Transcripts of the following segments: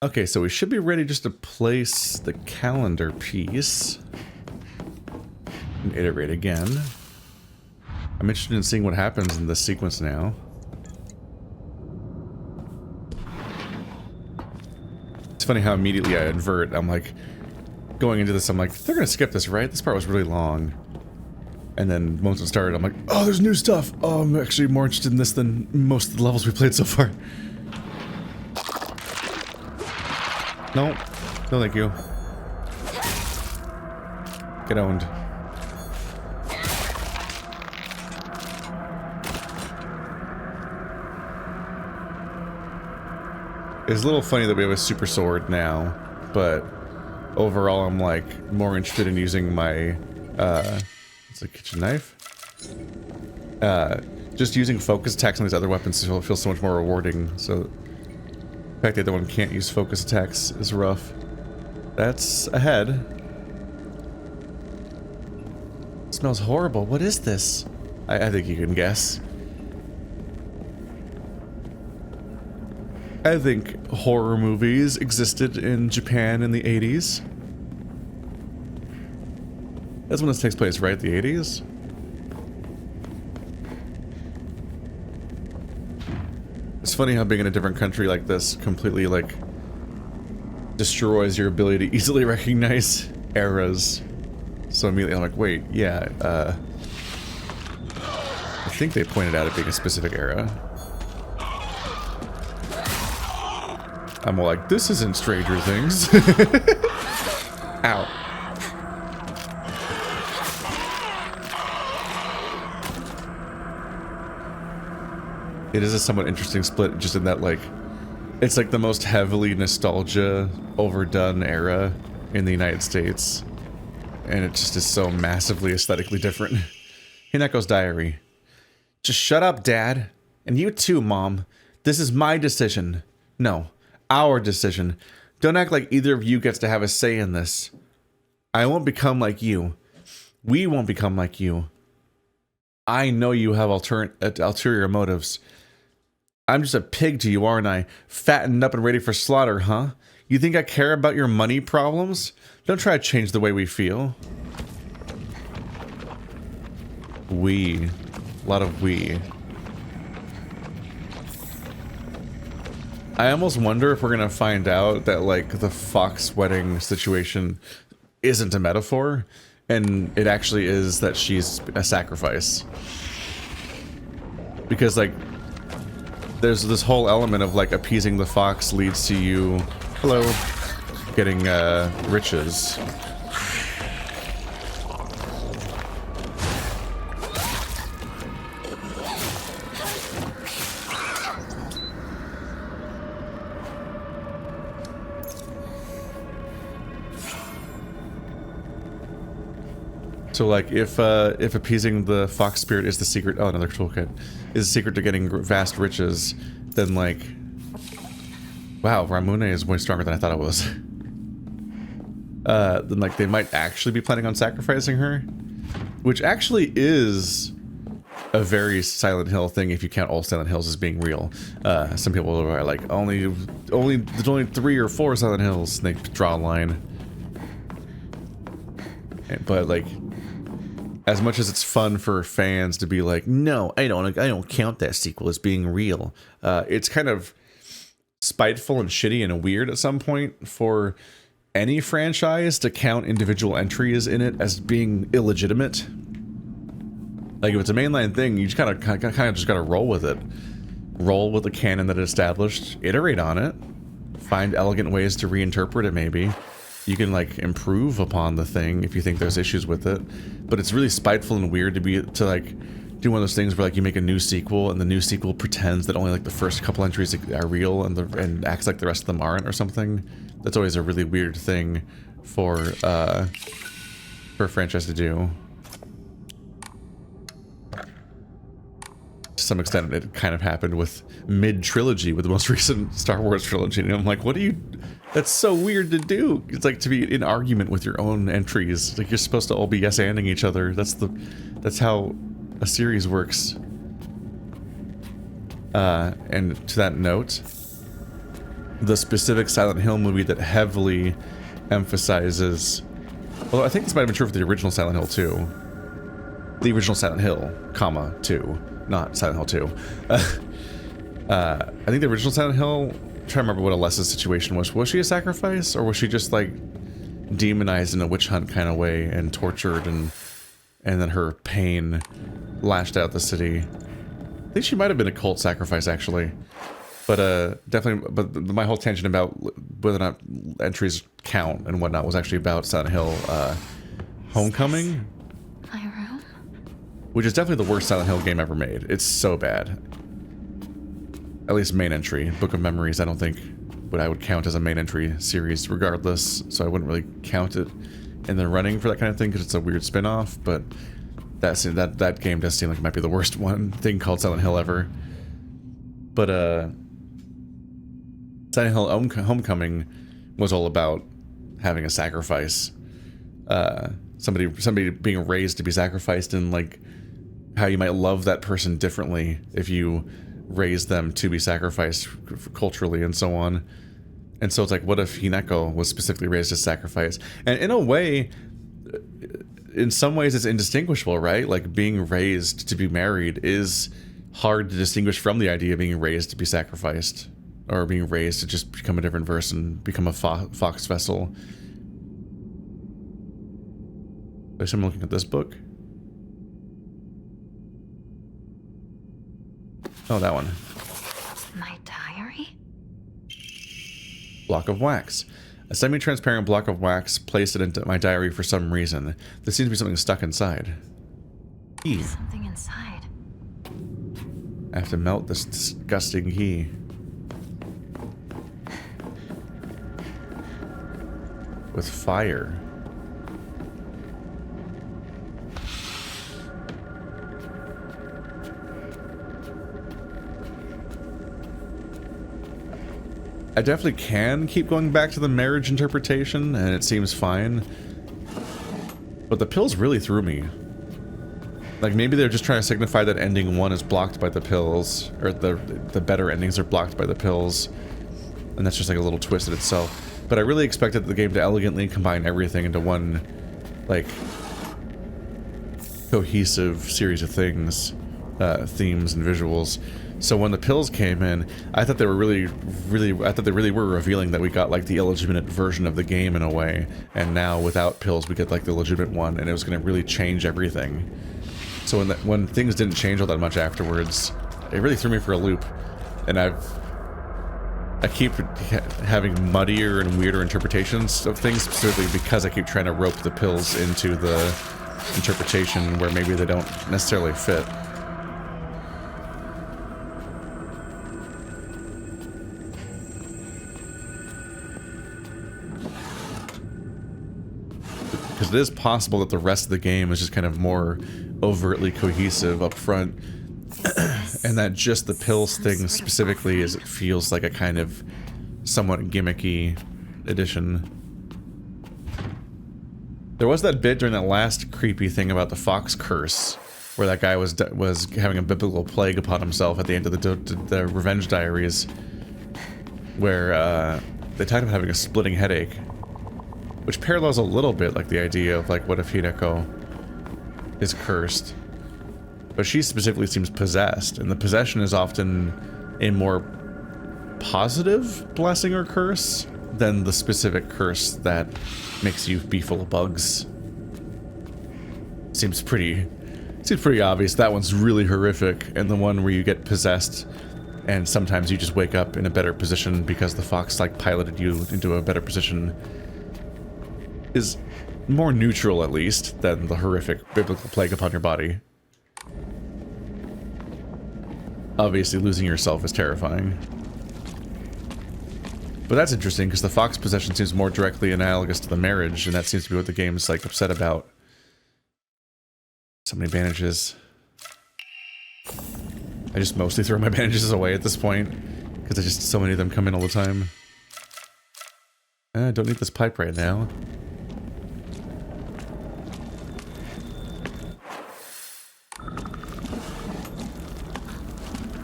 Okay, so we should be ready just to place the calendar piece. And iterate again. I'm interested in seeing what happens in this sequence now. It's funny how immediately I invert. I'm like, going into this, I'm like, they're gonna skip this, right? This part was really long. And then once it started, I'm like, oh, there's new stuff. Oh, I'm actually more interested in this than most of the levels we played so far. No. No, thank you. Get owned. It's a little funny that we have a super sword now, but overall I'm like more interested in using my it's a kitchen knife. Just using focus attacks on these other weapons feels so much more rewarding. So the fact that the one can't use focus attacks is rough. That's a head. It smells horrible. What is this? I think you can guess. I think horror movies existed in Japan in the 80s. That's when this takes place, right? The 80s? It's funny how being in a different country like this completely, like, destroys your ability to easily recognize eras. So immediately I'm like, wait, yeah, I think they pointed out it being a specific era. I'm all like, this isn't Stranger Things. Ow. It is a somewhat interesting split, just in that, like, it's like the most heavily nostalgia overdone era in the United States. And it just is so massively aesthetically different. Hinako's diary. Just shut up, Dad. And you too, Mom. This is my decision. No. Our decision. Don't act like either of you gets to have a say in this. I won't become like you. We won't become like you. I know you have ulterior motives. I'm just a pig to you, aren't I? Fattened up and ready for slaughter, huh? You think I care about your money problems? Don't try to change the way we feel. We. A lot of we. I almost wonder if we're gonna find out that, like, the fox wedding situation isn't a metaphor, and it actually is that she's a sacrifice. Because, like, there's this whole element of, like, appeasing the fox leads to you, hello, getting, riches. So, like, if appeasing the fox spirit is the secret, oh, another toolkit, is the secret to getting vast riches, then, like, wow, Ramune is way stronger than I thought it was. Then, like, they might actually be planning on sacrificing her, which actually is a very Silent Hill thing if you count all Silent Hills as being real. Some people are like, there's only 3 or 4 Silent Hills, and they draw a line. But, like, as much as it's fun for fans to be like, no, I don't count that sequel as being real. It's kind of spiteful and shitty and weird at some point for any franchise to count individual entries in it as being illegitimate. Like, if it's a mainline thing, you just kind of just gotta roll with it. Roll with the canon that it established, iterate on it, find elegant ways to reinterpret it maybe. You can, like, improve upon the thing if you think there's issues with it. But it's really spiteful and weird to like, do one of those things where, like, you make a new sequel and the new sequel pretends that only, like, the first couple entries are real and acts like the rest of them aren't or something. That's always a really weird thing for a franchise to do. To some extent, it kind of happened with mid-trilogy, with the most recent Star Wars trilogy. And I'm like, what do you... That's so weird to do. It's like to be in argument with your own entries. Like, you're supposed to all be yes-anding each other. That's how a series works. And to that note, the specific Silent Hill movie that heavily emphasizes... Although I think this might have been true for the original Silent Hill 2. The original Silent Hill, comma, 2. Not Silent Hill 2. I think the original Silent Hill... I'm trying to remember what Alessa's situation was. Was she a sacrifice? Or was she just, like, demonized in a witch hunt kind of way and tortured and then her pain lashed out the city? I think she might have been a cult sacrifice, actually. But definitely, but my whole tangent about whether or not entries count and whatnot was actually about Silent Hill Homecoming. My room? Which is definitely the worst Silent Hill game ever made. It's so bad. At least main entry. Book of Memories, I don't think what I would count as a main entry series regardless, so I wouldn't really count it in the running for that kind of thing because it's a weird spin-off, but that game does seem like it might be the worst thing called Silent Hill ever. But Silent Hill Homecoming was all about having a sacrifice. Somebody being raised to be sacrificed, and like how you might love that person differently if you raise them to be sacrificed culturally and so on. And so it's like, what if Hinako was specifically raised as sacrifice? And in a way, in some ways it's indistinguishable, right? Like being raised to be married is hard to distinguish from the idea of being raised to be sacrificed, or being raised to just become a different person, become a fox vessel. I assume I'm looking at this book. Oh, that one. My diary? Block of wax. A semi-transparent block of wax. Placed it into my diary for some reason. There seems to be something stuck inside. Key. Something inside. I have to melt this disgusting key. With fire. I definitely can keep going back to the marriage interpretation, and it seems fine. But the pills really threw me. Like, maybe they're just trying to signify that ending 1 is blocked by the pills, or the better endings are blocked by the pills. And that's just like a little twist in itself. But I really expected the game to elegantly combine everything into one, like, cohesive series of things, themes and visuals. So when the pills came in, I thought they were really were revealing that we got like the illegitimate version of the game in a way, and now without pills we get like the legitimate one, and it was going to really change everything. So when things didn't change all that much afterwards, it really threw me for a loop, and I keep having muddier and weirder interpretations of things, specifically because I keep trying to rope the pills into the interpretation where maybe they don't necessarily fit. Because it is possible that the rest of the game is just kind of more overtly cohesive up front, and that just the pills thing specifically is, it feels like a kind of somewhat gimmicky addition. There was that bit during that last creepy thing about the fox curse, where that guy was having a biblical plague upon himself at the end of the Revenge Diaries, where they talked about having a splitting headache. Which parallels a little bit like the idea of like, what if Hinako is cursed? But she specifically seems possessed, and the possession is often a more positive blessing or curse than the specific curse that makes you be full of bugs. Seems pretty obvious. That one's really horrific, and the one where you get possessed and sometimes you just wake up in a better position because the fox like piloted you into a better position is more neutral, at least, than the horrific biblical plague upon your body. Obviously, losing yourself is terrifying. But that's interesting, because the fox possession seems more directly analogous to the marriage, and that seems to be what the game's, like, upset about. So many bandages. I just mostly throw my bandages away at this point, because there's just so many of them come in all the time. I don't need this pipe right now.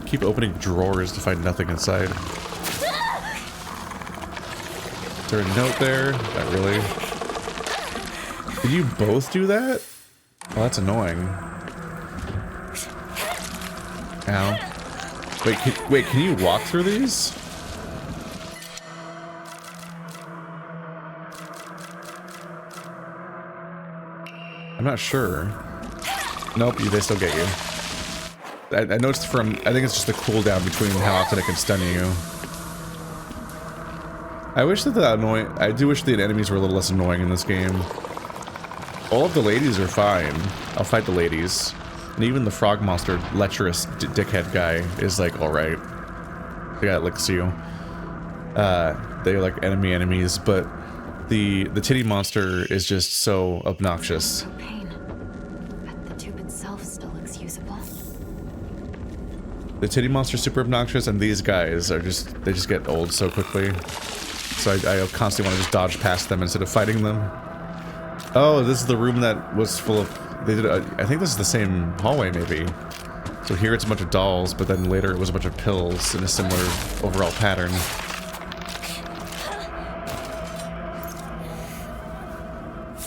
Keep opening drawers to find nothing inside. there a note there? Not really. Did you both do that? Oh, that's annoying. Ow. Wait, can you walk through these? I'm not sure. Nope, they still get you. I noticed from, I think it's just the cooldown between how often it can stun you. I wish that I do wish the enemies were a little less annoying in this game. All of the ladies are fine. I'll fight the ladies. And even the frog monster, lecherous dickhead guy is like, alright. The guy that licks you. They're like enemies, but the titty monster is just so obnoxious. Propane. But the tube itself still looks usable. The titty monster's super obnoxious, and these guys are they just get old so quickly. So I constantly want to just dodge past them instead of fighting them. Oh, this is the room that was full of... I think this is the same hallway, maybe. So here it's a bunch of dolls, but then later it was a bunch of pills in a similar overall pattern.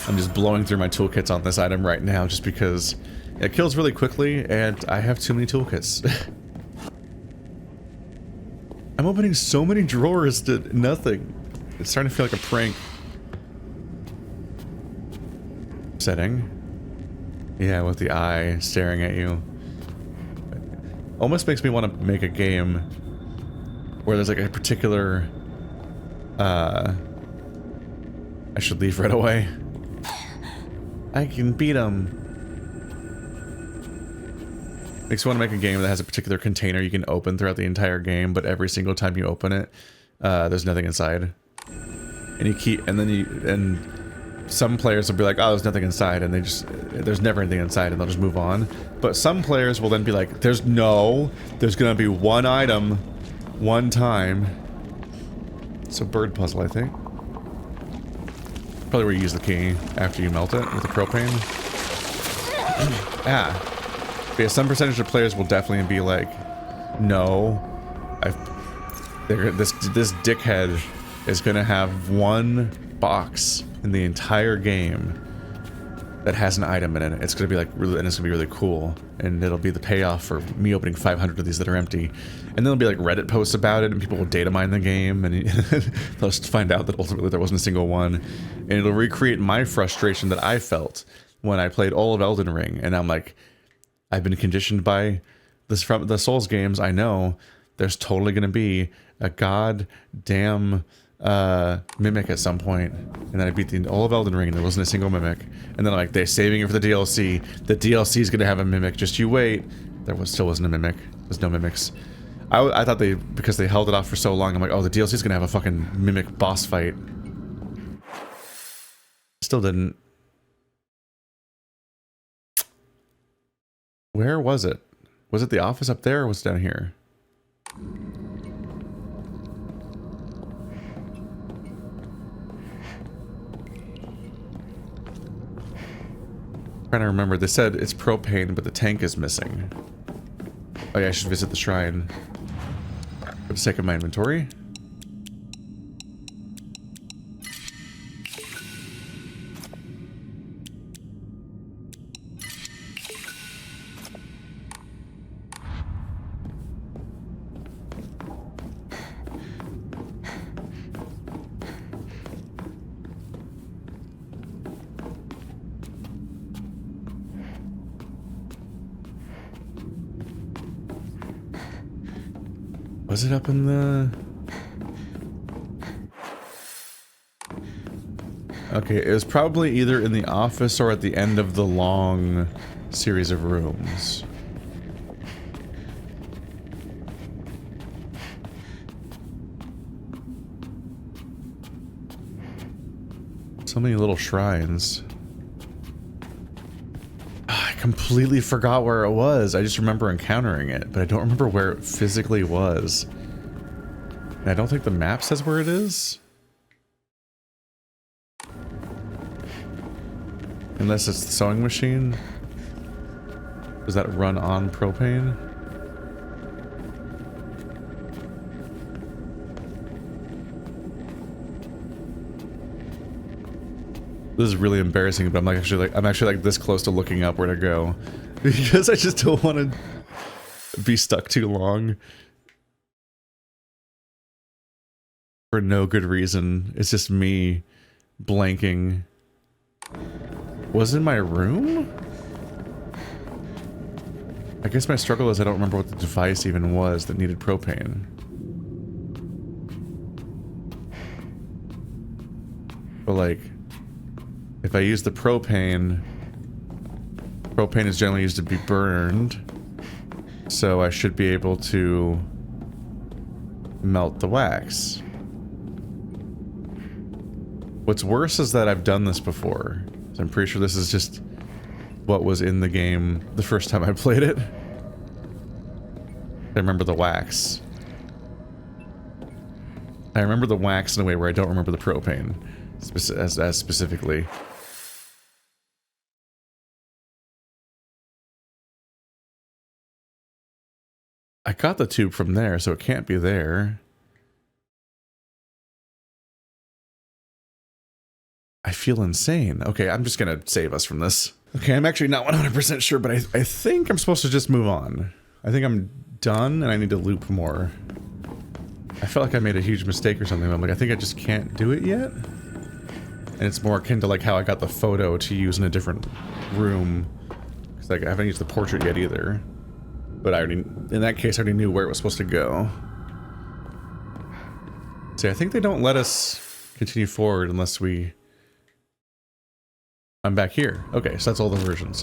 I'm just blowing through my toolkits on this item right now just because it kills really quickly and I have too many toolkits. I'm opening so many drawers to nothing. It's starting to feel like a prank. Setting. Yeah, with the eye staring at you. Almost makes me want to make a game where there's like a particular... I should leave right away. I can beat him. Makes me want to make a game that has a particular container you can open throughout the entire game, but every single time you open it, there's nothing inside. And you keep, and some players will be like, oh, there's nothing inside, and there's never anything inside, and they'll just move on. But some players will then be like, there's gonna be one item, one time. It's a bird puzzle, I think. Probably where you use the key after you melt it with the propane. But yeah, some percentage of players will definitely be like, no, this dickhead is gonna have one box in the entire game that has an item in it. It's gonna be like really, and it's gonna be really cool, and it'll be the payoff for me opening 500 of these that are empty. And then there'll be like Reddit posts about it, and people will data mine the game, and they'll just find out that ultimately there wasn't a single one, and it'll recreate my frustration that I felt when I played all of Elden Ring. And I'm like, I've been conditioned by this from the Souls games. I know there's totally gonna be a goddamn mimic at some point, and then I beat all of Elden Ring and there wasn't a single mimic, and then like they're saving it for the DLC. The DLC is gonna have a mimic, just you wait. Still wasn't a mimic. There's no mimics. I thought because they held it off for so long, I'm like, oh, the DLC is gonna have a fucking mimic boss fight. Still didn't. Where was it? Was it the office up there or was it down here? Trying to remember. They said it's propane, but the tank is missing. Oh yeah, I should visit the shrine for the sake of my inventory. Was it up in the... Okay, it was probably either in the office or at the end of the long series of rooms. So many little shrines. I completely forgot where it was. I just remember encountering it, but I don't remember where it physically was. And I don't think the map says where it is. Unless it's the sewing machine. Does that run on propane? This is really embarrassing, but I'm actually like this close to looking up where to go because I just don't want to be stuck too long for no good reason. It's just me blanking. Was it in my room? I guess my struggle is I don't remember what the device even was that needed propane. But like, if I use the propane, propane is generally used to be burned, so I should be able to melt the wax. What's worse is that I've done this before, so I'm pretty sure this is just what was in the game the first time I played it. I remember the wax. I remember the wax in a way where I don't remember the propane, as specifically. I got the tube from there, so it can't be there. I feel insane. Okay, I'm just gonna save us from this. Okay, I'm actually not 100% sure, but I think I'm supposed to just move on. I think I'm done, and I need to loop more. I felt like I made a huge mistake or something. I'm like, I think I just can't do it yet. And it's more akin to like how I got the photo to use in a different room. Because like, I haven't used the portrait yet either. But I already, in that case, I already knew where it was supposed to go. See, I think they don't let us continue forward unless we... I'm back here. Okay, so that's all the versions.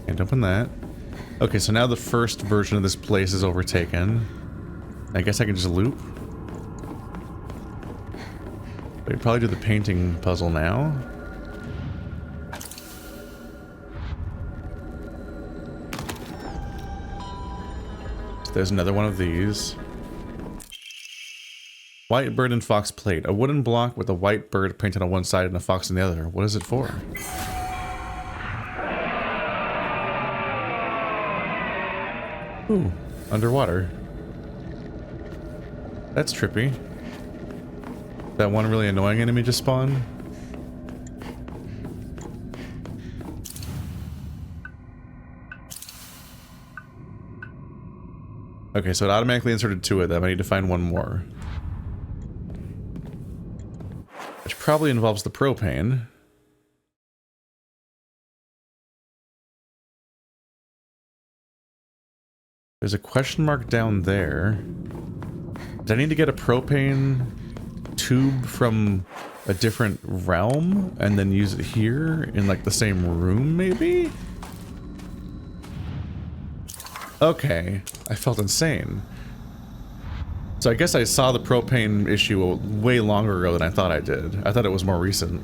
Can't open that. Okay, so now the first version of this place is overtaken. I guess I can just loop. We'd probably do the painting puzzle now. So there's another one of these. White bird and fox plate. A wooden block with a white bird painted on one side and a fox on the other. What is it for? Ooh, underwater. That's trippy. That one really annoying enemy just spawned. Okay, so it automatically inserted two of them. I need to find one more. Which probably involves the propane. There's a question mark down there. Do I need to get a propane tube from a different realm and then use it here in like the same room maybe? Okay, I felt insane. So I guess I saw the propane issue way longer ago than I thought I did. I thought it was more recent.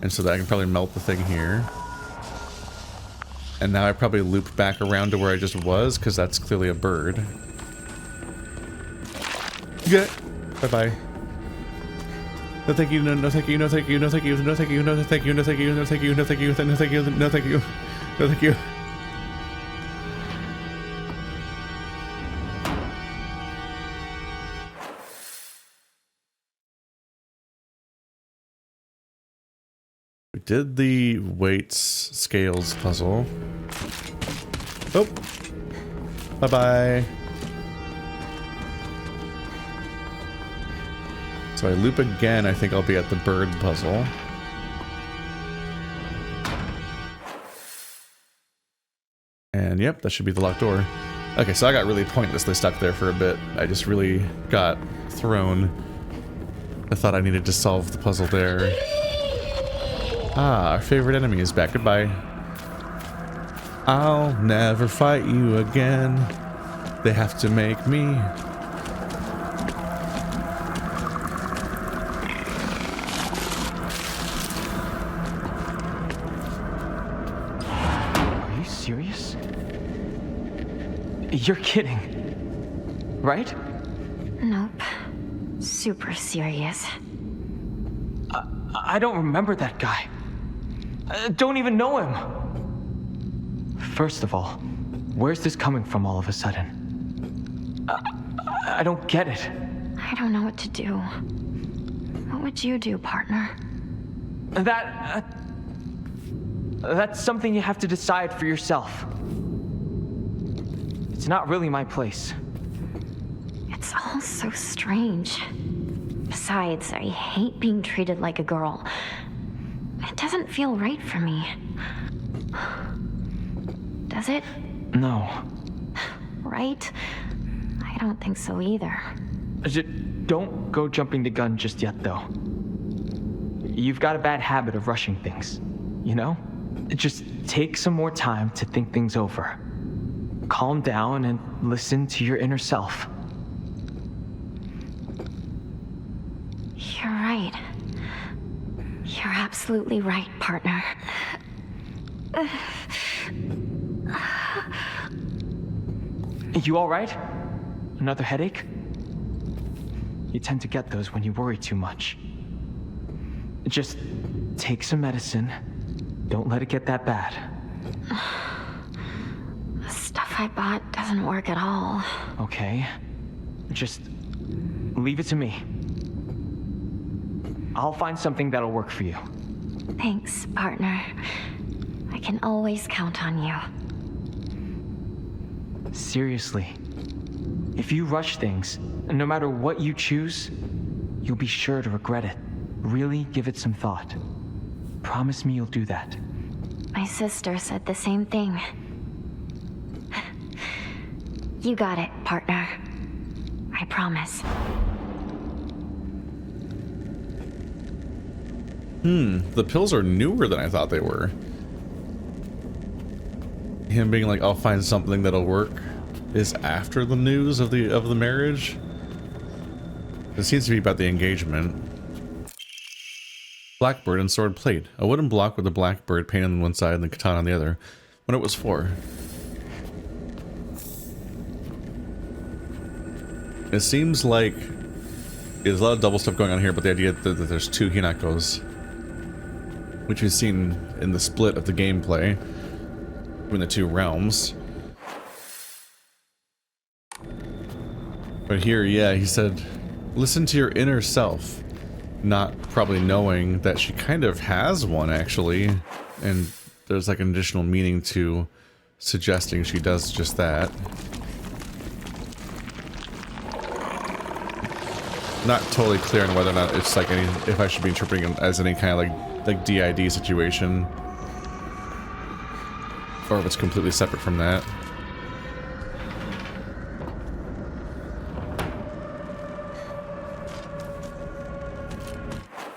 And so that I can probably melt the thing here. And now I probably loop back around to where I just was, because that's clearly a bird. Yeah. Bye-bye. No thank you, no thank you, no thank you, no thank you, no thank you, no thank you, no thank you, no thank you, no thank you, no thank you, no thank you, no thank you. We did the weights scales puzzle. Oh. Bye-bye. So I loop again, I think I'll be at the bird puzzle. And yep, that should be the locked door. Okay, so I got really pointlessly stuck there for a bit. I just really got thrown. I thought I needed to solve the puzzle there. Ah, our favorite enemy is back. Goodbye. I'll never fight you again. They have to make me. Are you serious? You're kidding, right? Nope. Super serious. I don't remember that guy. I don't even know him. First of all, where's this coming from all of a sudden? I don't get it. I don't know what to do. What would you do, partner? That's something you have to decide for yourself. It's not really my place. It's all so strange. Besides, I hate being treated like a girl. It doesn't feel right for me. Does it? No. Right? I don't think so either. Don't go jumping the gun just yet, though. You've got a bad habit of rushing things, you know? Just take some more time to think things over. Calm down and listen to your inner self. You're right. You're absolutely right, partner. You all right? Another headache? You tend to get those when you worry too much. Just take some medicine. Don't let it get that bad. The stuff I bought doesn't work at all. Okay. Just leave it to me. I'll find something that'll work for you. Thanks, partner. I can always count on you. Seriously. If you rush things, no matter what you choose, you'll be sure to regret it. Really give it some thought. Promise me you'll do that. My sister said the same thing. You got it, partner. I promise. The pills are newer than I thought they were. Him being like, I'll find something that'll work, is after the news of the marriage. It seems to be about the engagement. Blackbird and sword plate. A wooden block with a blackbird painted on one side and the katana on the other. What it was for. It seems like there's a lot of double stuff going on here, but the idea that there's two Hinakos, which we've seen in the split of the gameplay between the two realms. But here, yeah, he said, listen to your inner self. Not probably knowing that she kind of has one, actually. And there's like an additional meaning to suggesting she does just that. Not totally clear on whether or not it's like any, if I should be interpreting it as any kind of like DID situation, or if it's completely separate from that.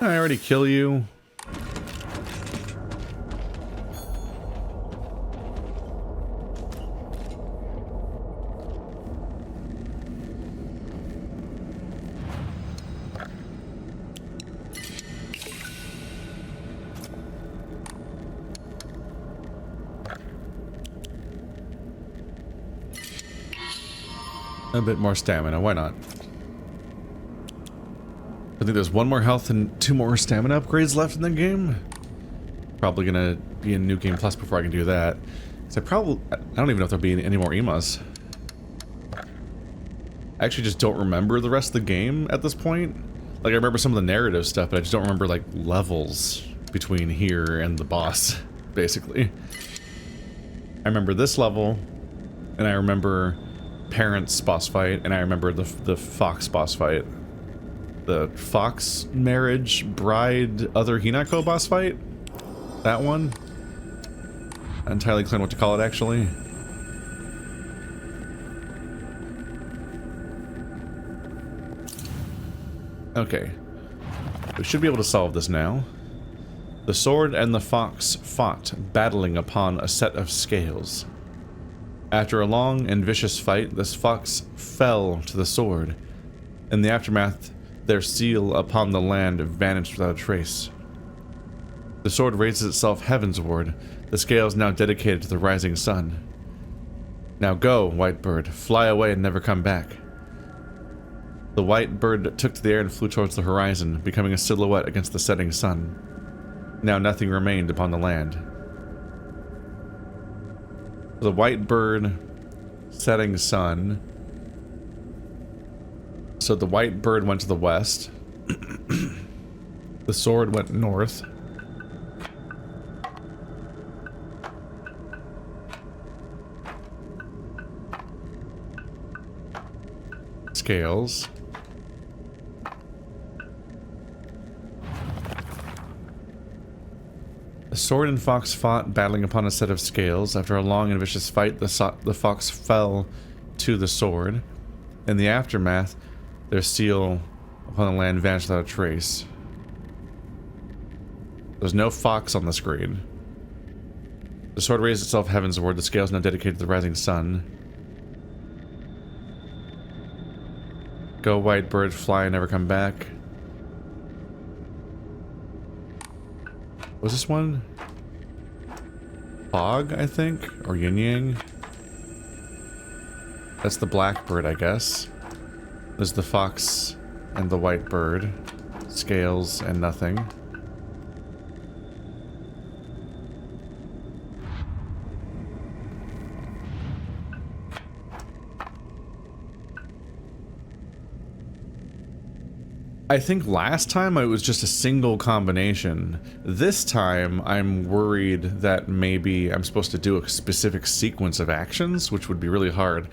I already kill you. A bit more stamina, why not? I think there's one more health and 2 more stamina upgrades left in the game. Probably gonna be in New Game Plus before I can do that. So I don't even know if there'll be any more emas. I actually just don't remember the rest of the game at this point. Like, I remember some of the narrative stuff, but I just don't remember, like, levels between here and the boss, basically. I remember this level, and I remember Parents boss fight, and I remember the Fox boss fight. The Fox marriage bride other Hinako boss fight? That one? Not entirely clear what to call it, actually. Okay. We should be able to solve this now. The sword and the fox fought, battling upon a set of scales. After a long and vicious fight, this fox fell to the sword. In the aftermath, their seal upon the land vanished without a trace. The sword raises itself heavensward, the scales now dedicated to the rising sun. Now go, white bird, fly away and never come back. The white bird took to the air and flew towards the horizon, becoming a silhouette against the setting sun. Now nothing remained upon the land. The white bird, setting sun. So the white bird went to the west. The sword went north. Scales. The sword and fox fought, battling upon a set of scales. After a long and vicious fight, the fox fell to the sword. In the aftermath, their seal upon the land vanished without a trace. There's no fox on the screen. The sword raised itself heavensward. The scales now dedicated to the rising sun. Go white bird, fly and never come back. Was this one? Fog, I think? Or yin yang? That's the black bird, I guess. There's the fox and the white bird. Scales and nothing. I think last time it was just a single combination. This time I'm worried that maybe I'm supposed to do a specific sequence of actions, which would be really hard.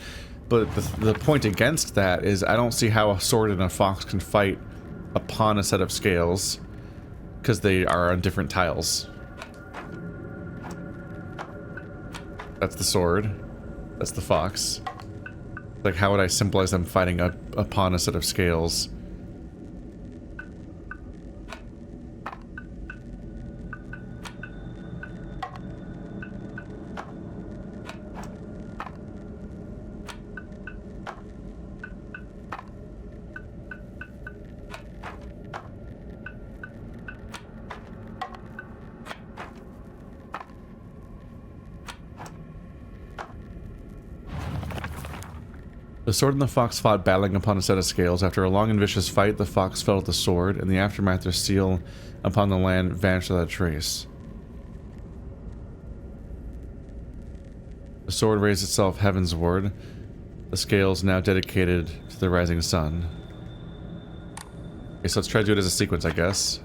But the point against that is I don't see how a sword and a fox can fight upon a set of scales, because they are on different tiles. That's the sword. That's the fox. Like, how would I symbolize them fighting upon a set of scales? The sword and the fox fought, battling upon a set of scales. After a long and vicious fight, the fox fell with the sword. In the aftermath, their seal upon the land vanished without a trace. The sword raised itself heavensward. The scales now dedicated to the rising sun. Okay, so let's try to do it as a sequence, I guess.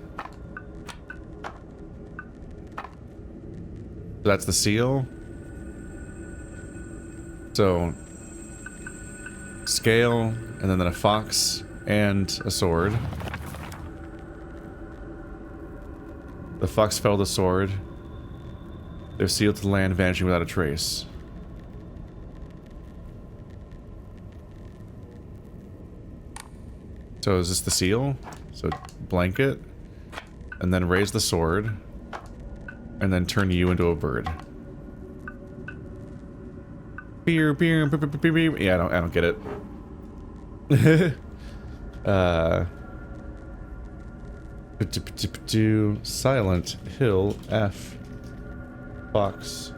So that's the seal. So scale, and then a fox and a sword. The fox fell the sword. Their seal to the land, vanishing without a trace. So is this the seal? So blanket, and then raise the sword, and then turn you into a bird. Yeah, I don't get it. Silent Hill F Fox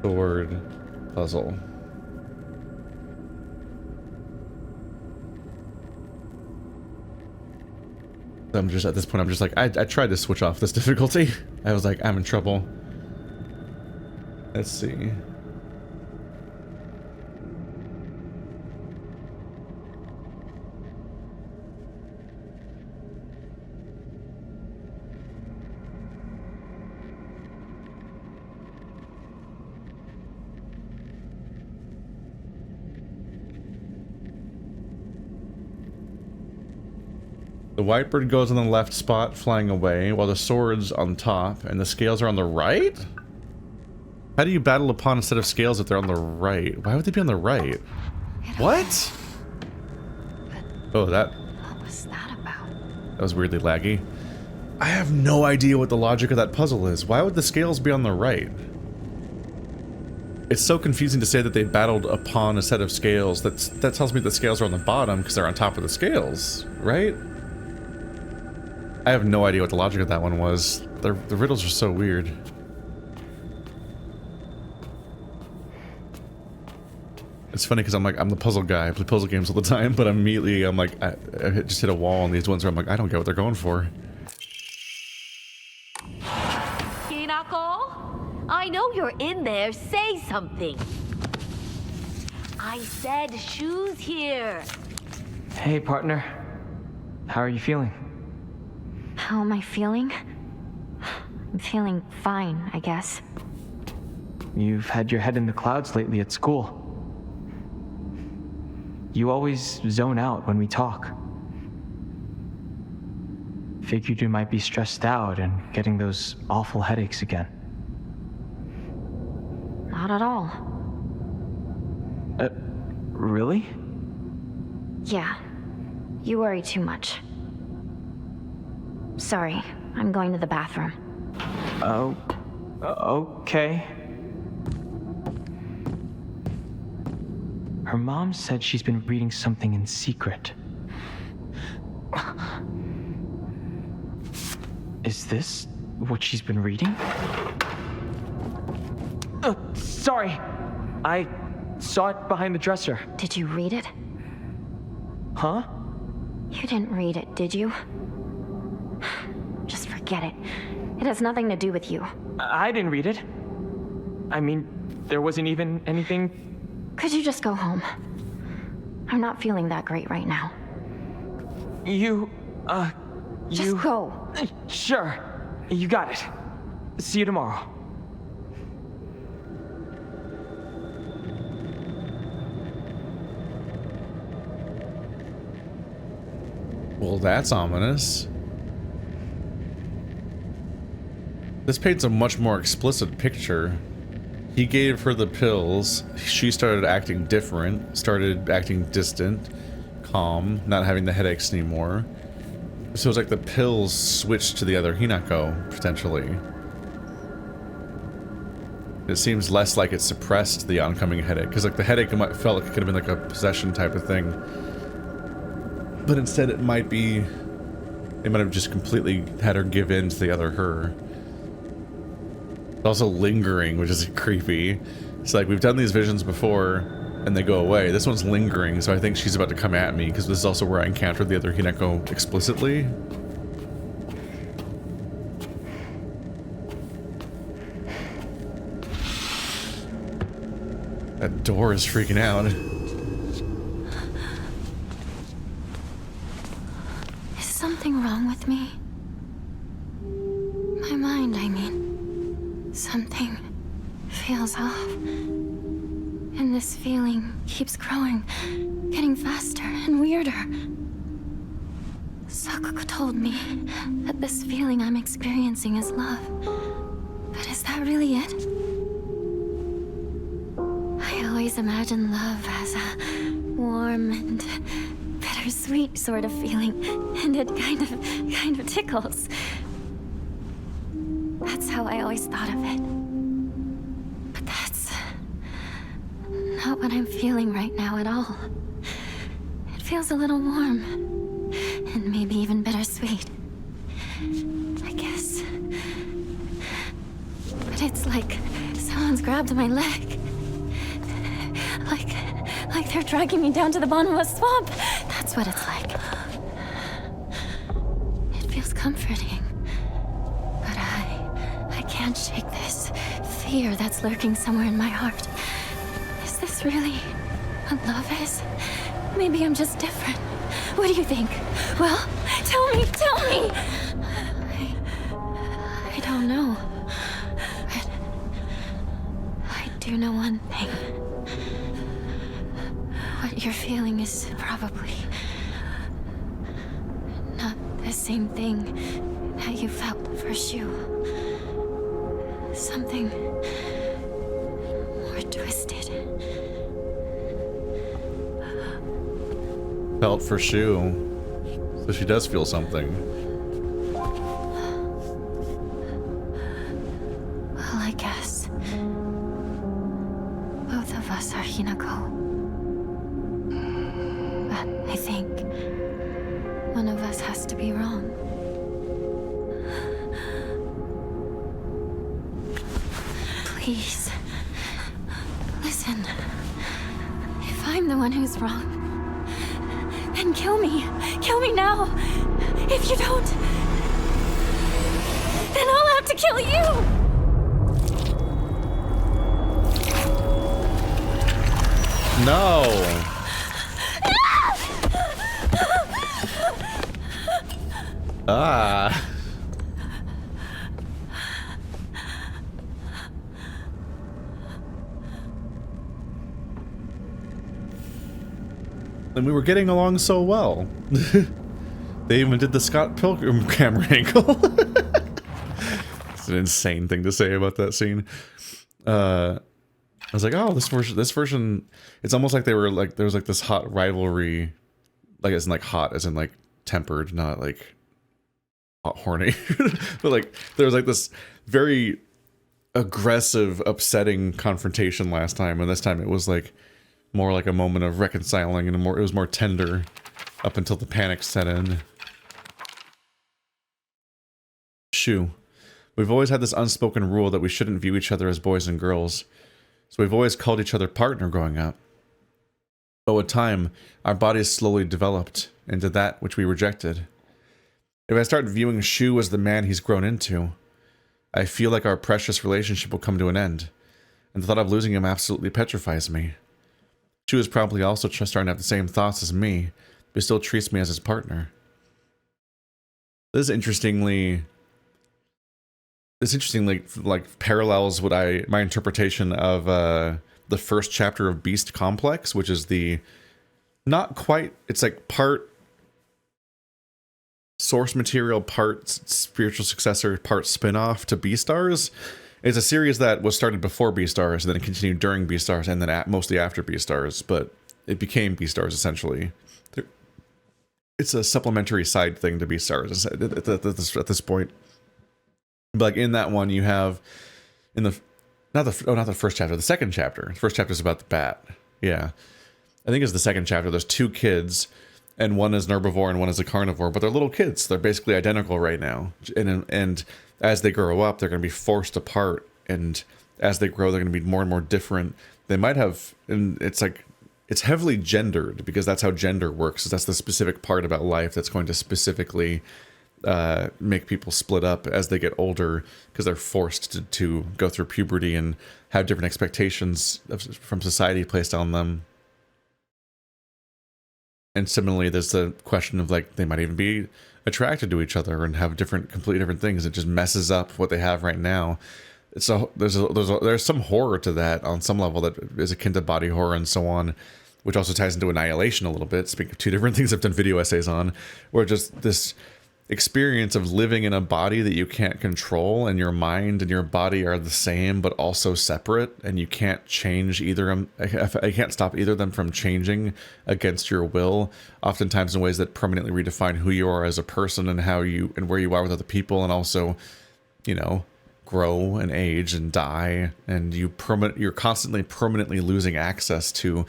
Sword Puzzle. I'm just at this point. I'm just like I tried to switch off this difficulty. I was like, I'm in trouble. Let's see. The white bird goes on the left spot, flying away, while the sword's on top, and the scales are on the right? How do you battle upon a set of scales if they're on the right? Why would they be on the right? What? Oh, What was that about? that was weirdly laggy. I have no idea what the logic of that puzzle is. Why would the scales be on the right? It's so confusing to say that they battled upon a set of scales. That tells me the scales are on the bottom because they're on top of the scales, right? I have no idea what the logic of that one was. The riddles are so weird. It's funny because I'm the puzzle guy. I play puzzle games all the time, but immediately I'm like, I just hit a wall on these ones where I'm like, I don't get what they're going for. Hinako? I know you're in there. Say something. I said shoes here. Hey, partner. How are you feeling? How am I feeling? I'm feeling fine, I guess. You've had your head in the clouds lately at school. You always zone out when we talk. Figured you might be stressed out and getting those awful headaches again. Not at all. Really? Yeah. You worry too much. Sorry, I'm going to the bathroom. Oh, okay. Her mom said she's been reading something in secret. Is this what she's been reading? Sorry. I saw it behind the dresser. Did you read it? Huh? You didn't read it, did you? Just forget it. It has nothing to do with you. I didn't read it. I mean, there wasn't even anything... Could you just go home? I'm not feeling that great right now. Just go. Sure. You got it. See you tomorrow. Well, that's ominous. This paints a much more explicit picture. He gave her the pills. She started acting different, started acting distant, calm, not having the headaches anymore. So it's like the pills switched to the other Hinako, potentially. It seems less like it suppressed the oncoming headache, because like the headache felt like it could have been like a possession type of thing. But instead it might have just completely had her give in to the other her. It's also lingering, which is creepy. It's like, we've done these visions before, and they go away. This one's lingering, so I think she's about to come at me, because this is also where I encountered the other Hinako explicitly. That door is freaking out. Is something wrong with me? My mind, I mean. Something feels off. And this feeling keeps growing, getting faster and weirder. Sakuko told me that this feeling I'm experiencing is love. But is that really it? I always imagined love as a warm and bittersweet sort of feeling, and it kind of tickles. That's how I always thought of it. But that's not what I'm feeling right now at all. It feels a little warm, and maybe even bittersweet, I guess. But it's like someone's grabbed my leg. Like they're dragging me down to the bottom of a swamp. That's what it's like. It feels comforting. But I can't shake this fear that's lurking somewhere in my heart. Is this really what love is? Maybe I'm just different. What do you think? Well, tell me! I don't know. But I do know one thing. What you're feeling is probably not the same thing that you felt for Shu. Something more twisted. Felt for Shu. So she does feel something. Well, I guess both of us are Hinako. But I think one of us has to be wrong. Please, listen. If I'm the one who's wrong, then kill me. Kill me now. If you don't, then I'll have to kill you. No. Ah. And we were getting along so well. They even did the Scott Pilgrim camera angle. It's an insane thing to say about that scene. I was like, oh, this version, it's almost like they were like, there was like this hot rivalry, like as in like hot, as in like tempered, not like hot horny, but like there was like this very aggressive, upsetting confrontation last time, and this time it was like more like a moment of reconciling, and it was more tender up until the panic set in. Shoo. We've always had this unspoken rule that we shouldn't view each other as boys and girls, so we've always called each other partner growing up. But with time, our bodies slowly developed into that which we rejected. If I start viewing Shu as the man he's grown into, I feel like our precious relationship will come to an end, and the thought of losing him absolutely petrifies me. Shu is probably also starting to have the same thoughts as me, but still treats me as his partner. This interestingly like parallels what my interpretation of the first chapter of Beast Complex, which is the not quite, it's like part source material, part spiritual successor, part spin-off to Beastars. It's a series that was started before Beastars, and then it continued during Beastars, and then mostly after Beastars, but it became Beastars essentially. It's a supplementary side thing to Beastars at this point. But like in that one, you have in the not the first chapter, the second chapter. The first chapter is about the bat. Yeah, I think it's the second chapter. There's two kids, and one is an herbivore and one is a carnivore, but they're little kids. They're basically identical right now, and as they grow up, they're going to be forced apart, and as they grow, they're going to be more and more different. They might have, and it's like it's heavily gendered because that's how gender works. That's the specific part about life that's going to specifically make people split up as they get older, because they're forced to go through puberty and have different expectations from society placed on them. And similarly, there's the question of like they might even be attracted to each other and have completely different things. It just messes up what they have right now. So there's some horror to that on some level that is akin to body horror and so on, which also ties into Annihilation a little bit. Speaking of two different things I've done video essays on, where just this experience of living in a body that you can't control, and your mind and your body are the same but also separate, and you can't change either. I can't stop either of them from changing against your will, oftentimes in ways that permanently redefine who you are as a person and how you and where you are with other people, and also, you know, grow and age and die, and you're constantly permanently losing access to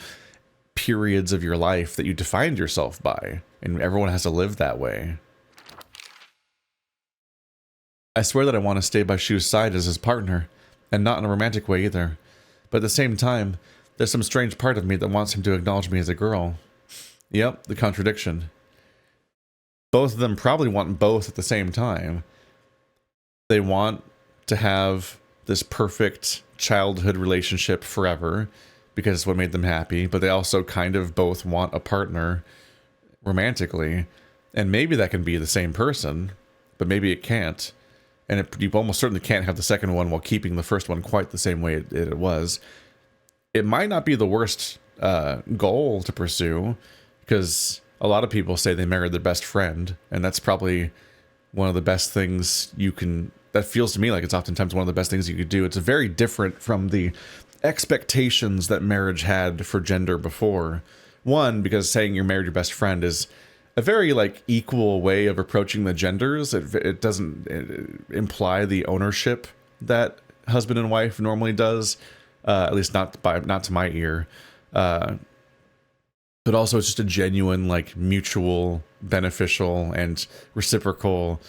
periods of your life that you defined yourself by, and everyone has to live that way. I swear that I want to stay by Shu's side as his partner, and not in a romantic way either. But at the same time, there's some strange part of me that wants him to acknowledge me as a girl. Yep, the contradiction. Both of them probably want both at the same time. They want to have this perfect childhood relationship forever, because it's what made them happy, but they also kind of both want a partner romantically. And maybe that can be the same person, but maybe it can't. And you almost certainly can't have the second one while keeping the first one quite the same way it was. It might not be the worst goal to pursue, because a lot of people say they married their best friend, and that's probably one of the best things you can... That feels to me like it's oftentimes one of the best things you could do. It's very different from the expectations that marriage had for gender before. One, because saying you're married your best friend is a very like equal way of approaching the genders. It doesn't imply the ownership that husband and wife normally does, at least not to my ear. But also it's just a genuine like mutual beneficial and reciprocal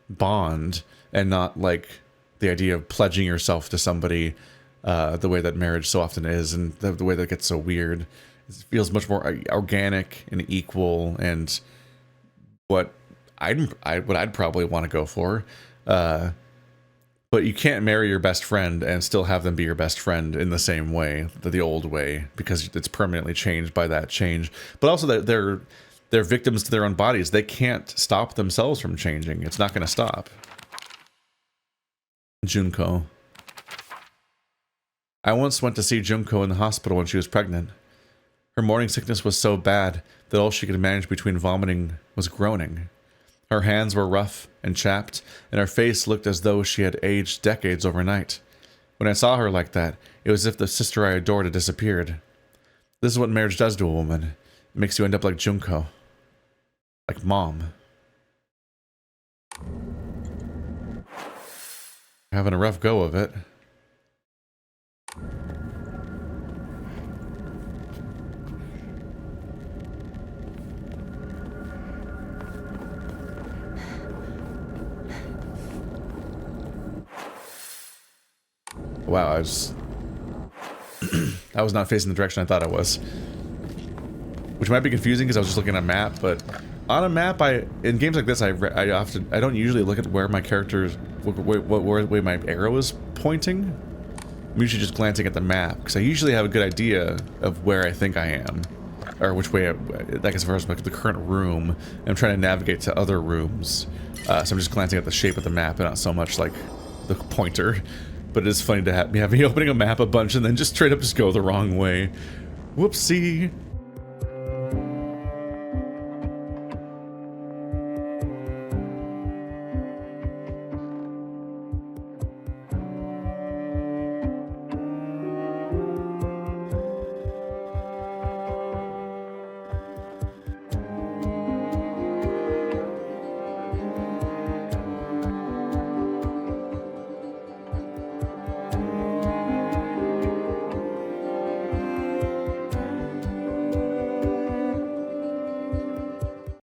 bond, and not like the idea of pledging yourself to somebody the way that marriage so often is, and the way that gets so weird. It feels much more organic and equal, and what I'd probably want to go for. But But you can't marry your best friend and still have them be your best friend in the same way, the old way, because it's permanently changed by that change. But also that they're victims to their own bodies. They can't stop themselves from changing. It's not going to stop. Junko. I once went to see Junko in the hospital when she was pregnant. Her morning sickness was so bad that all she could manage between vomiting was groaning. Her hands were rough and chapped, and her face looked as though she had aged decades overnight. When I saw her like that, it was as if the sister I adored had disappeared. This is what marriage does to a woman. It makes you end up like Junko. Like Mom. Having a rough go of it. Wow, I was not facing the direction I thought I was. Which might be confusing because I was just looking at a map, but on a map, in games like this, I don't usually look at where my character's, what way my arrow is pointing. I'm usually just glancing at the map, because I usually have a good idea of where I think I am. Or which way, like as far as the current room, I'm trying to navigate to other rooms. So I'm just glancing at the shape of the map, and not so much like the pointer. But it is funny to have me opening a map a bunch and then just straight up just go the wrong way. Whoopsie.